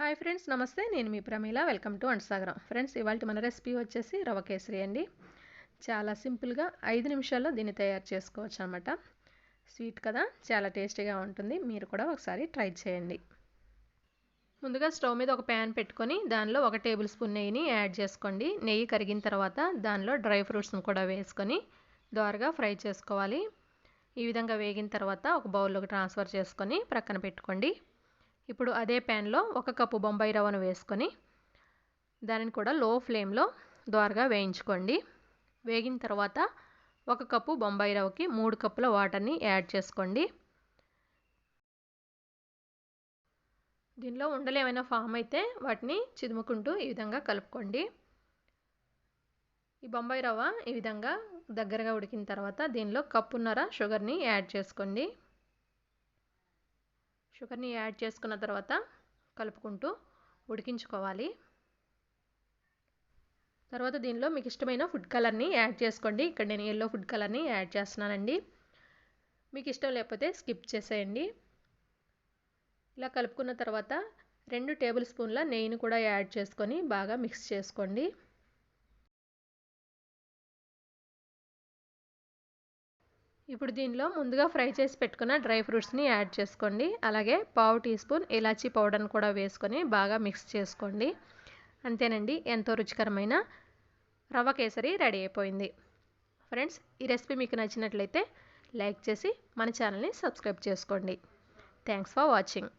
Hi friends, నమస్తే. నేను మీ Pramila. Welcome to Sagaram. Friends, ఇవాళ మన రెసిపీ వచ్చేసి రవ కేసరి అండి. చాలా సింపుల్గా 5 నిమిషాల్లో దీన్ని తయారు చేసుకోవచ్చు అన్నమాట. స్వీట్ కదా, చాలా టేస్టీగా ఉంటుంది. మీరు కూడా ఒకసారి ట్రై చేయండి. ముందుగా స్టవ్ మీద ఒక ప్యాన్ పెట్టుకొని దానిలో 1 టేబుల్ స్పూన్ నెయ్యిని యాడ్ చేసుకోండి. నెయ్యి కరిగిన తర్వాత దానిలో డ్రై ఫ్రూట్స్ని కూడా వేసుకొని దోరగా ఫ్రై చేసుకోవాలి. ఈ విధంగా వేగిన తర్వాత ఒక బౌల్లోకి ట్రాన్స్ఫర్ చేసుకొని ప్రక్కన పెట్టుకోండి. ఇప్పుడు అదే ప్యాన్లో 1 కప్పు బొంబాయి రవ్వను వేసుకొని దానిని కూడా లో ఫ్లేమ్లో దోరగా వేయించుకోండి. వేగిన తర్వాత 1 కప్పు బొంబాయి రవ్వకి 3 కప్పుల వాటర్ని యాడ్ చేసుకోండి. దీనిలో ఉండలు ఏమైనా ఫామ్ అయితే వాటిని చిదుముకుంటూ ఈ విధంగా కలుపుకోండి. ఈ బొంబాయి రవ్వ ఈ విధంగా దగ్గరగా ఉడికిన తర్వాత దీనిలో కప్పున్నర షుగర్ని యాడ్ చేసుకోండి. షుగర్ని యాడ్ చేసుకున్న తర్వాత కలుపుకుంటూ ఉడికించుకోవాలి. తర్వాత దీనిలో మీకు ఇష్టమైన ఫుడ్ కలర్ని యాడ్ చేసుకోండి. ఇక్కడ నేను yellow ఫుడ్ కలర్ని యాడ్ చేస్తున్నానండి. మీకు ఇష్టం లేకపోతే స్కిప్ చేసేయండి. ఇలా కలుపుకున్న తర్వాత 2 టేబుల్ స్పూన్ల నెయ్యిని కూడా యాడ్ చేసుకొని బాగా మిక్స్ చేసుకోండి. ఇప్పుడు దీనిలో ముందుగా ఫ్రై చేసి పెట్టుకున్న డ్రై ఫ్రూట్స్ని యాడ్ చేసుకోండి. అలాగే పావు టీ స్పూన్ ఇలాచీ పౌడర్ని కూడా వేసుకొని బాగా మిక్స్ చేసుకోండి. అంతేనండి, ఎంతో రుచికరమైన రవ కేసరి రెడీ అయిపోయింది. ఫ్రెండ్స్, ఈ రెసిపీ మీకు నచ్చినట్లయితే లైక్ చేసి మన ఛానల్ని సబ్స్క్రైబ్ చేసుకోండి. Thanks for watching.